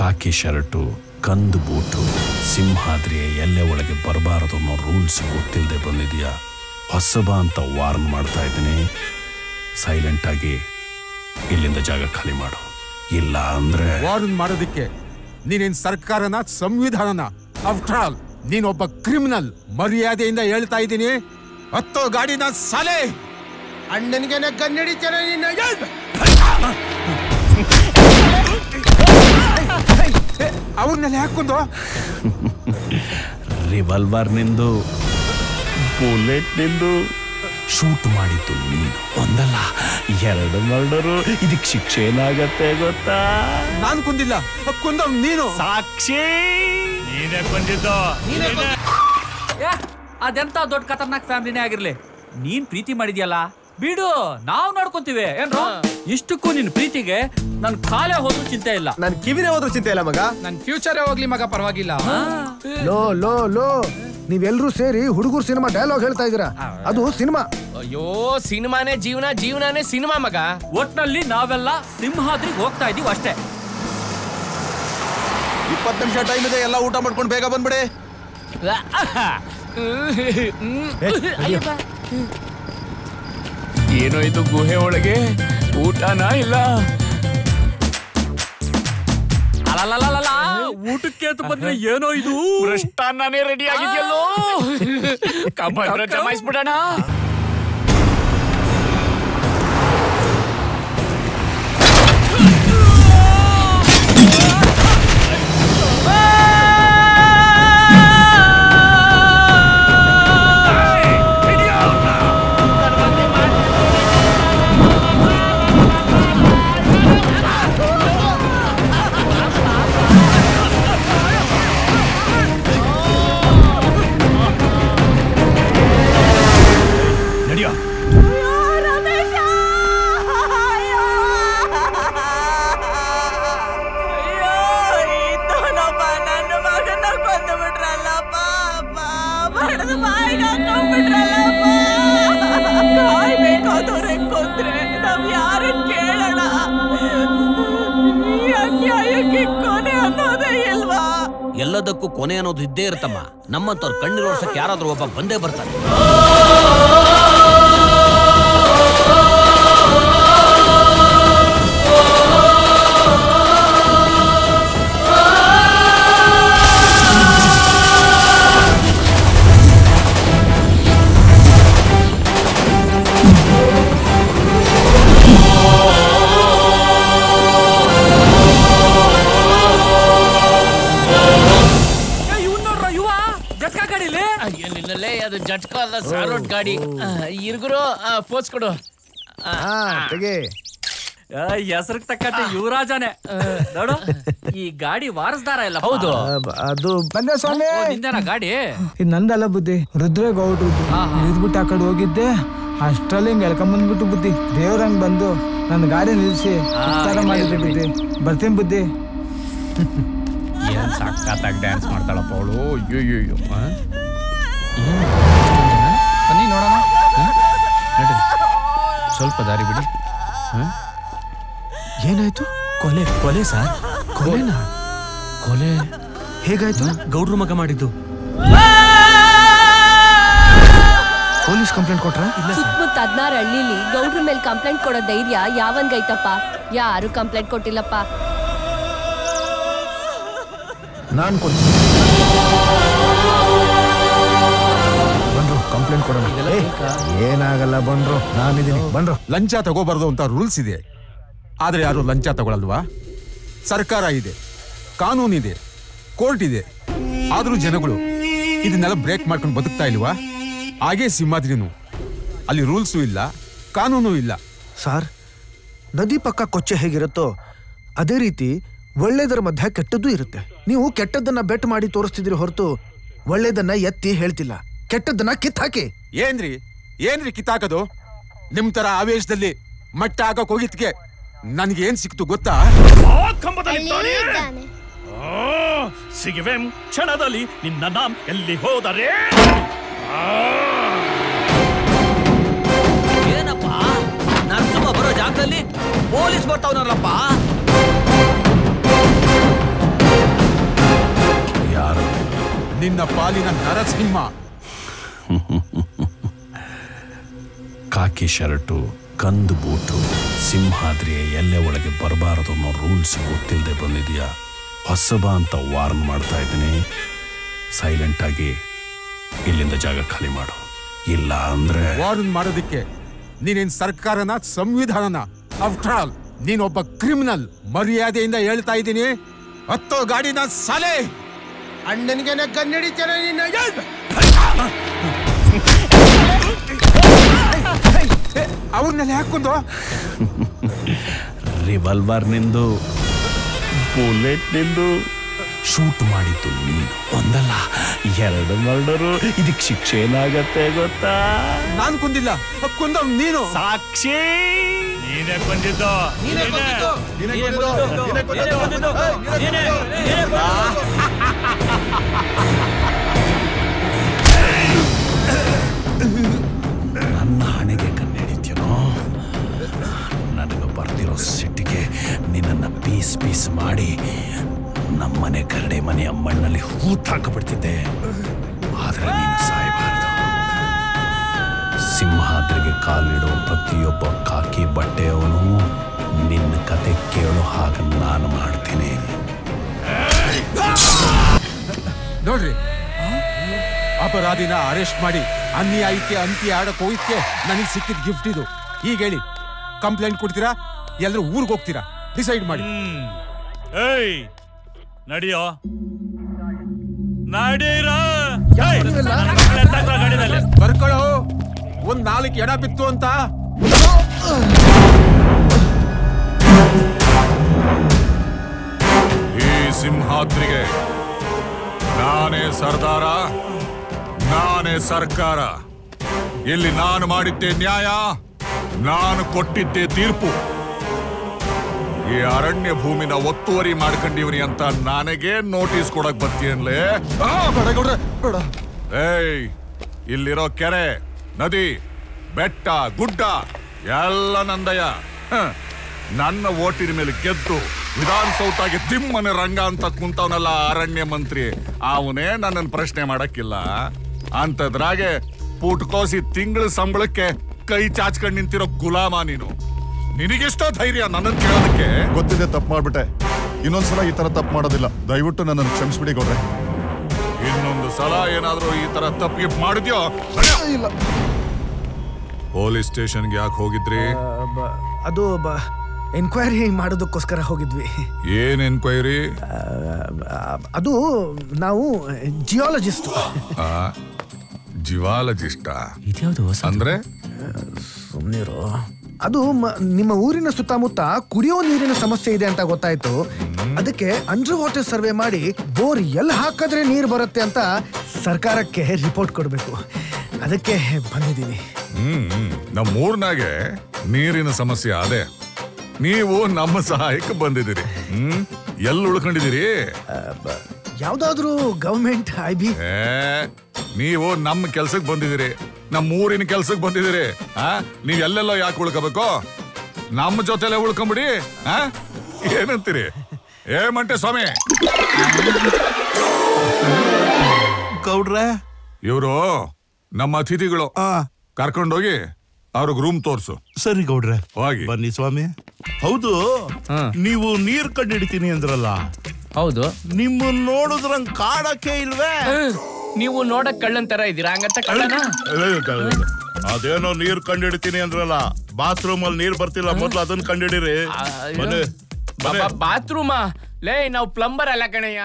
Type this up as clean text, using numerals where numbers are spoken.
ಕಾಕಿ shirt, ಕಂದು boot, ಸಿಂಹಾದ್ರಿಯ ಎಲ್ಲೆ ಒಳಗೆ ಬರಬಾರದು ಅನ್ನೋ ರೂಲ್ಸ್ ಗೊತ್ತಿಲ್ಲದೆ ಬಂದಿದೆಯಾ? ಹೊಸಬ ಅಂತ ವಾರ್ನ್ ಮಾಡ್ತಾ ಇದ್ದೀನಿ. ಸೈಲೆಂಟ್ ಆಗಿ ಇಲ್ಲಿಂದ ಜಾಗ ಖಾಲಿ ಮಾಡು. ಇಲ್ಲ ಅಂದ್ರೆ ವಾರ್ನ್ ಮಾಡೋದಿಕ್ಕೆ ನೀನೇನ್ ಸರ್ಕಾರನ ಸಂವಿಧಾನನ? ಆಫ್ಟರ್ ಆಲ್ ನೀನೊಬ್ಬ ಕ್ರಿಮಿನಲ್. ಮರ್ಯಾದೆಯಿಂದ ಹೇಳ್ತಾ ಇದ್ದೀನಿ, ಹತ್ತೋ ಗಾಡಿನ ಸಾಲೆ. ಅಣ್ಣನಿಗೆ ಗನ್ನಡಿತಾನೆ ನಿನ್ನ. ಅವ್ರನ್ನೆಲ್ಲ ಹಾಕೊಂಡು ರಿವಾಲ್ವರ್ ನಿಂದು, ಬುಲೆಟ್ ನಿಂದು, ಶೂಟ್ ಮಾಡಿದ್ದು ನೀನು. ಒಂದಲ್ಲ 2 ಮರ್ಡರು. ಇದಕ್ಕೆ ಶಿಕ್ಷೆ ಏನಾಗತ್ತೆ ಗೊತ್ತಾ? ನಾನು ಕೊಂದಿಲ್ಲ, ಕೊಂದವ್ ನೀನು. ಸಾಕ್ಷಿ ನೀನೇ ಕೊಂದಿದ್ದು. ಅದೆಂತ ದೊಡ್ಡ ಖತರ್ನಾಕ್ ಫ್ಯಾಮಿಲಿನೇ ಆಗಿರ್ಲಿ, ನೀನ್ ಪ್ರೀತಿ ಮಾಡಿದ್ಯಲ್ಲ ಬಿಡು, ನಾವ್ ನೋಡ್ಕೊಂತೀವಿ. ಏನ್ರೋ ಇಷ್ಟಕ್ಕೂ ನಿನ್ ಪ್ರೀತಿಗೆ ನನ್ ಕಾಲೇ ಹೋದ್ರೂ ಚಿಂತೆ ಇಲ್ಲ, ನನ್ ಕಿವಿನೇ ಹೋದ್ರೂ ಚಿಂತೆ ಇಲ್ಲ ಮಗ. ನನ್ ಫ್ಯೂಚರೇ ಹೋಗ್ಲಿ ಮಗ, ಪರವಾಗಿಲ್ಲ. ಲೋ ಲೋ ಲೋ, ನೀವೆಲ್ರೂ ಸೇರಿ ಹುಡುಗರು ಸಿನಿಮಾ ಡೈಲಾಗ್ ಹೇಳ್ತಾ ಇದೀರಾ. ಅದು ಸಿನಿಮಾ. ಅಯ್ಯೋ, ಸಿನಿಮಾನೇ ಜೀವನ, ಜೀವನಾನೇ ಸಿನಿಮಾ ಮಗ. ಒಟ್ನಲ್ಲಿ ನಾವೆಲ್ಲ ಸಿಂಹಾದ್ರಿಗೆ ಹೋಗ್ತಾ ಇದೀವಿ ಅಷ್ಟೇ. 20 ನಿಮಿಷ ಟೈಮ್ ಇದೆ, ಎಲ್ಲ ಊಟ ಮಾಡ್ಕೊಂಡು ಬೇಗ ಬಂದ್ಬಿಡಿ. ಏನೋ ಇದು ಗುಹೆ ಒಳಗೆ ಊಟನಾ ಇಲ್ಲ? ಅಲ್ಲಲ್ಲ, ಊಟಕ್ಕೆ ಅಂತ ಬಂದ್ರೆ ಏನೋ ಇದು ಮೃಷ್ಟಾನ್ನನೇ ರೆಡಿ ಆಗಿದೆಯಲ್ಲೋ. ಕಬ್ಬರ ಜಮಾಯಿಸ್ಬಿಡೋಣ. ಎಲ್ಲದಕ್ಕೂ ಕೊನೆ ಅನ್ನೋದು ಇದ್ದೇ ಇರ್ತಮ್ಮ. ನಮ್ಮಂತವ್ರ ಕಣ್ಣಿರೋರ್ಸಕ್ಕೆ ಯಾರಾದ್ರೂ ಒಬ್ಬ ಬಂದೇ ಬರ್ತಾನೆ. ಅದು ಜಟ್ಕ ಅಲ್ಲ, ಸಾರೋಟ್ ಗಾಡಿ. ಇರ್ಗುರು ಪೋಸ್ ಕೊಡು. ಹೆಸರು ತಕ್ಕಂತೆ ಯುವರಾಜನೇ ನೋಡು. ಈ ಗಾಡಿ ವಾರಸ್ದಾರ ಇಲ್ಲ. ಹೌದು, ಅದು ಬಂದೆ ಸ್ವಾಮಿ. ನಿಂದೇನ ಗಾಡಿ? ಇದು ನಂದಲ್ಲ ಬುದ್ಧಿ, ರುದ್ರೇಗೌಡ್ರು. ಇದ್ಬಿಟ್ಟು ಆ ಕಡೆ ಹೋಗಿದ್ದೆ, ಅಷ್ಟ್ರಲ್ಲಿ ಹಿಂಗ್ ಎಳ್ಕೊಂಬಂದ್ಬಿಟ್ಟು ಬುದ್ಧಿ. ದೇವ್ರಂಗ್ ಬಂದು ನನ್ನ ಗಾಡಿ ನಿಲ್ಸಿ ಮಾಡಿದ್ದೆ ಬುದ್ಧಿ. ಬರ್ತೀನಿ ಬುದ್ಧಿ. ಏನ್ ಸಕ್ಕತ್ತಾಗಿ ಡ್ಯಾನ್ಸ್ ಮಾಡ್ತಾಳಪ್ಪ ಅವಳು. ಅಯ್ಯೋ, ಬನ್ನಿ ನೋಡೋಣ. ಸ್ವಲ್ಪ ದಾರಿ ಬಿಡಿ. ಏನಾಯ್ತು? ಕೊಲೆ ಸರ್. ಕೊಲೆನಾ? ಕೊಲೆ ಹೇಗಾಯ್ತು? ಗೌಡ್ರು ಮಗ ಮಾಡಿದ್ದು. ಪೊಲೀಸ್ ಕಂಪ್ಲೇಂಟ್ ಕೊಟ್ರ? ಸುತ್ತಮುತ್ತ 16 ಹಳ್ಳಿಲಿ ಗೌಡ್ರ ಮೇಲೆ ಕಂಪ್ಲೇಂಟ್ ಕೊಡೋ ಧೈರ್ಯ ಯಾವನ್ಗೈತಪ್ಪ? ಯಾರು ಕಂಪ್ಲೇಂಟ್ ಕೊಟ್ಟಿಲ್ಲಪ್ಪ. ನಾನ್ ಕೊಡ್ತೀನಿ. ಬಂದ್ರು ಕಂಪ್ಲೇಂಟ್ ಕೊಡೋಣ. ಏನಾಗಲ್ಲ ಬಂದ್ರು, ನಾನಿದ್ದೀನಿ. ಬಂದ್ರು. ಲಂಚ ತಗೋಬಾರ್ದು ಅಂತ ರೂಲ್ಸ್ ಇದೆ, ಆದ್ರೆ ಯಾರು ಲಂಚ ತಗೊಳಲ್ವಾ? ಸರ್ಕಾರ ಇದೆ, ಕಾನೂನಿದೆ, ಕೋರ್ಟ್ ಇದೆ. ಆದ್ರೂ ಜನಗಳು ಇದನ್ನೆಲ್ಲ ಬ್ರೇಕ್ ಮಾಡ್ಕೊಂಡು ಬದುಕ್ತಾ ಇಲ್ವಾ? ಹಾಗೆ ಸಿಂಹಾದ್ರಿನೂ, ಅಲ್ಲಿ ರೂಲ್ಸು ಇಲ್ಲ, ಕಾನೂನು ಇಲ್ಲ. ಸಾರ್, ನದಿ ಪಕ್ಕ ಕೊಚ್ಚೆ ಹೇಗಿರುತ್ತೋ ಅದೇ ರೀತಿ ಒಳ್ಳೇದರ ಮಧ್ಯ ಕೆಟ್ಟದ್ದು ಇರುತ್ತೆ. ನೀವು ಕೆಟ್ಟದ್ದನ್ನ ಬೆಟ್ ಮಾಡಿ ತೋರಿಸ್ತಿದ್ರಿ ಹೊರತು ಒಳ್ಳೇದನ್ನ ಎತ್ತಿ ಹೇಳ್ತಿಲ್ಲ. ಕೆಟ್ಟದ್ದನ್ನ ಕಿತ್ತಾಕಿ. ಏನ್ರಿ ಕಿತ್ತಾಕೋದು? ನಿಮ್ ತರ ಆವೇಶದಲ್ಲಿ ಮಟ್ಟ ಹಾಕಕ್ ಹೋಗಿದ್ಕೆ ನನ್ಗೆ ಏನ್ ಸಿಕ್ತು ಗೊತ್ತಾ? ಸಿಗುವೆ ಕ್ಷಣದಲ್ಲಿ ನಿನ್ನ ನಾಮ್ ಎಲ್ಲಿ ಹೋದರೆ. ಏನಪ್ಪ, ನರಸಿಂಹ ಬರೋ ಜಾಗದಲ್ಲಿ ಪೊಲೀಸ್ ಬರ್ತಾವನಲ್ಲಪ್ಪ. ನಿನ್ನ ಪಾಲಿನ ನರಸಿಂಹ. ಕಾಕಿ ಶರ್ಟು, ಕಂದು ಬೂಟು, ಸಿಂಹಾದ್ರಿಯ ಎಲ್ಲೆ ಒಳಗೆ ಬರಬಾರದು ಅನ್ನೋ ರೂಲ್ಸ್ ಗೊತ್ತಿಲ್ಲದೆ ಬಂದಿದ್ಯಾ? ಹೊಸಬ ಅಂತ ವಾರ್ನ್ ಮಾಡ್ತಾ ಇದ್ದೀನಿ. ಸೈಲೆಂಟ್ ಆಗಿ ಇಲ್ಲಿಂದ ಜಾಗ ಖಾಲಿ ಮಾಡು, ಇಲ್ಲ ಅಂದ್ರೆ. ವಾರ್ನ್ ಮಾಡೋದಿಕ್ಕೆ ನೀನೇನ್ ಸರ್ಕಾರನ, ಸಂವಿಧಾನನ? ಆಫ್ಟರ್ ಆಲ್ ನೀನೊಬ್ಬ ಕ್ರಿಮಿನಲ್. ಮರ್ಯಾದೆಯಿಂದ ಹೇಳ್ತಾ ಇದ್ದೀನಿ, ಹತ್ತೋ ಗಾಡಿನ ಸಾಲೆ. ಅಣ್ಣನಿಗೆ ಕನ್ನಡಿತೇನೆ ನಿನ್ನ. ಅವ್ರನ್ನೆಲ್ಲ ಹಾಕೊಂಡು ರಿವಾಲ್ವರ್ ನಿಂದು, ಬುಲೆಟ್ ನಿಂದು, ಶೂಟ್ ಮಾಡಿದ್ದು ನೀನು. ಒಂದಲ್ಲ 2 ಮರ್ಡರು. ಇದಕ್ಕೆ ಶಿಕ್ಷೆ ಏನಾಗತ್ತೆ ಗೊತ್ತಾ? ನಾನು ಕೊಂದಿಲ್ಲ, ಕೊಂದವ್ ನೀನು. ಸಾಕ್ಷಿ ನೀನೇ ಬಂದಿದ್ದು. ನನ್ನ ಹಣೆಗೆ ಕಣ್ಣಿಡಿದ್ಯನೋ? ನನಗೆ ಬರ್ತಿರೋ ಸಿಟ್ಟಿಗೆ ನಿನ್ನನ್ನು ಪೀಸ್ ಪೀಸ್ ಮಾಡಿ ನಮ್ಮನೆ ಕರಡೆ ಮನೆಯ ಮಣ್ಣಲ್ಲಿ ಹೂತಾಕಬಿಡ್ತಿದ್ದೆ. ಆದ್ರೆ ನೀನು ಸಾಯಬಾರದು. ಸಿಂಹಾದ್ರಿಗೆ ಕಾಲಿಡೋ ಪ್ರತಿಯೊಬ್ಬ ಕಾಕಿ ಬಟ್ಟೆಯವನು ನಿನ್ನ ಕತೆ ಕೇಳೋ ಹಾಗೆ ನಾನು ಮಾಡ್ತೀನಿ. ನೋಡ್ರಿ, ಅಪರಾಧಿನ ಅರೆಸ್ಟ್ ಮಾಡಿ ಅನ್ಯಾಯಕ್ಕೆ ಅಂತ್ಯ ಆಡಕ್ ಹೋಗಿದ್ಕೆ ನನಗೆ ಸಿಕ್ಕಿದ ಗಿಫ್ಟ್ ಇದು. ಈಗ ಹೇಳಿ, ಕಂಪ್ಲೇಂಟ್ ಕೊಡ್ತೀರಾ ಎಲ್ಲರೂ ಊರಿಗೆ ಹೋಗ್ತೀರಾ? ಡಿಸೈಡ್ ಮಾಡಿ. ಏಯ್ ನಡಿಯೋ, ನಡೀರೋ. ಬರ್ಕೊಳ್ಳೋ, ಒಂದ್ 4 ಎಡ ಬಿತ್ತು ಅಂತ. ಈ ಸಿಂಹಾದ್ರಿಗೆ ನಾನೇ ಸರ್ದಾರ, ನಾನೇ ಸರ್ಕಾರ. ಇಲ್ಲಿ ನಾನು ಮಾಡಿದ್ದೆ ನ್ಯಾಯ, ನಾನು ಕೊಟ್ಟಿದ್ದೆ ತೀರ್ಪು. ಈ ಅರಣ್ಯ ಭೂಮಿನ ಒತ್ತುವರಿ ಮಾಡ್ಕೊಂಡಿವ್ರಿ ಅಂತ ನನಗೆ ನೋಟಿಸ್ ಕೊಡಕ್ ಬರ್ತೀಯನ್ಲೇ? ಏಯ್, ಇಲ್ಲಿರೋ ಕೆರೆ, ನದಿ, ಬೆಟ್ಟ, ಗುಡ್ಡ ಎಲ್ಲ ನಂದಯ್ಯ. ನನ್ನ ಓಟಿನ ಮೇಲೆ ಗೆದ್ದು ವಿಧಾನಸೌಧಾಗೆ ದಿಮ್ಮನೆ ರಂಗ ಅಂತ ಕುಂತವನಲ್ಲ ಅರಣ್ಯ ಮಂತ್ರಿ, ಅವನೇ ನನ್ನನ್ನು ಪ್ರಶ್ನೆ ಮಾಡಕ್ಕಿಲ್ಲ. ಅಂತದ್ರಾಗೆ ಪುಟ್ಕೋಸಿ ತಿಂಗಳ ಸಂಬಳಕ್ಕೆ ಕೈ ಚಾಚ್ಕೊಂಡು ನಿಂತಿರೋ ಗುಲಾಮ ನೀನು. ನಿನಗೆಷ್ಟೋ ಧೈರ್ಯ ನನ್ನನ್ನು ಕೇಳೋದಕ್ಕೆ? ಗೊತ್ತಿದೆ, ತಪ್ಪು ಮಾಡ್ಬಿಟ್ಟೆ. ಇನ್ನೊಂದ್ಸಲ ಈ ತರ ತಪ್ಪು ಮಾಡೋದಿಲ್ಲ. ದಯವಿಟ್ಟು ನನ್ನನ್ನು ಕ್ಷಮಿಸ್ಬಿಡಿ ಗೌಡ್ರೆ. ಇನ್ನೊಂದು ಸಲ ಏನಾದ್ರೂ ಈ ತರ ತಪ್ಪಿಗೆ ಮಾಡಿದ್ಯೋ? ಇಲ್ಲ. ಪೊಲೀಸ್ ಸ್ಟೇಷನ್ಗೆ ಯಾಕೆ ಹೋಗಿದ್ರಿ? ಅದು ಎನ್ಕ್ವೈರಿ ಮಾಡೋದಕ್ಕೋಸ್ಕರ ಹೋಗಿದ್ವಿ. ಏನ್ ಎನ್ಕ್ವೈರಿ? ಅದು ನಾವು ಜಿಯಾಲಜಿಸ್ಟ್. ಜಿಯಾಲಜಿಸ್ಟ ಅಂದ್ರೆ? ಸುಮ್ನಿರೋ. ಅದು ನಿಮ್ಮ ಊರಿನ ಸುತ್ತಮುತ್ತ ಕುಡಿಯೋ ನೀರಿನ ಸಮಸ್ಯೆ ಇದೆ ಅಂತ ಗೊತ್ತಾಯ್ತು. ಅದಕ್ಕೆ ಅಂಡರ್ ವಾಟರ್ ಸರ್ವೆ ಮಾಡಿ ಬೋರ್ ಎಲ್ಲಿ ಹಾಕಿದ್ರೆ ನೀರು ಬರುತ್ತೆ ಅಂತ ಸರ್ಕಾರಕ್ಕೆ ರಿಪೋರ್ಟ್ ಕೊಡ್ಬೇಕು. ಅದಕ್ಕೆ ಬಂದಿದ್ದೀನಿ. ನಮ್ಮ ಊರ್ನಾಗೆ ನೀರಿನ ಸಮಸ್ಯೆ ಅದೇ. ನೀವು ನಮ್ಮ ಸಹಾಯಕ್ಕೆ ಬಂದಿದ್ದೀರಿ. ಎಲ್ಲಿ ಉಳ್ಕೊಂಡಿದ್ದೀರಿ? ಯಾವ್ದಾದ್ರು ಗವರ್ಮೆಂಟ್ IB. ನೀವು ನಮ್ಮ ಕೆಲ್ಸಕ್ಕೆ ಬಂದಿದ್ದೀರಿ, ನಮ್ಮ ಊರಿನ ಕೆಲ್ಸಕ್ಕೆ ಬಂದಿದ್ದೀರಿ. ನೀವ್ ಎಲ್ಲೆಲ್ಲೋ ಯಾಕೆ ಉಳ್ಕೋಬೇಕು? ನಮ್ಮ ಜೊತೆಲೆ ಉಳ್ಕೊಂಬಿಡಿ. ಏನಂತೀರಿ? ಮಂಟೆ ಸ್ವಾಮಿ ಗೌಡ್ರೆ, ಇವರು ನಮ್ಮ ಅತಿಥಿಗಳು. ಕರ್ಕೊಂಡೋಗಿ ಅವ್ರಿಗೆ ರೂಮ್ ತೋರ್ಸು. ಸರಿ ಗೌಡ್ರೆ, ಹೋಗಿ ಬನ್ನಿ ಸ್ವಾಮಿ. ಹೌದು, ನೀವು ನೀರ್ ಕಂಡಿಡ್ತೀನಿ ಅಂದ್ರಲ್ಲ? ಹೌದು. ನಿಮ್ಮ ನೋಡಿದ್ರಂಗ್ ಕಾಡಕ್ಕೆ ಇಲ್ವೇ? ನೀವು ನೋಡಕ್ ಕಳ್ಳನ್ ತರ ಇದೀರಾ, ಹಂಗಂತ ಕಳ್ಳನ? ಅದೇನೋ ನೀರ್ ಕಂಡಿಡ್ತೀನಿ ಅಂದ್ರಲ್ಲ, ಬಾತ್ರೂಮ್ ಅಲ್ಲಿ ನೀರ್ ಬರ್ತಿಲ್ಲ, ಮೊದ್ಲು ಅದನ್ನ ಕಂಡಿಡಿರಿ. ಬಾತ್ರೂಮಾ? ಲೇ, ನಾವು ಪ್ಲಂಬರ್ ಅಲ್ಲ ಕಣಯ್ಯ.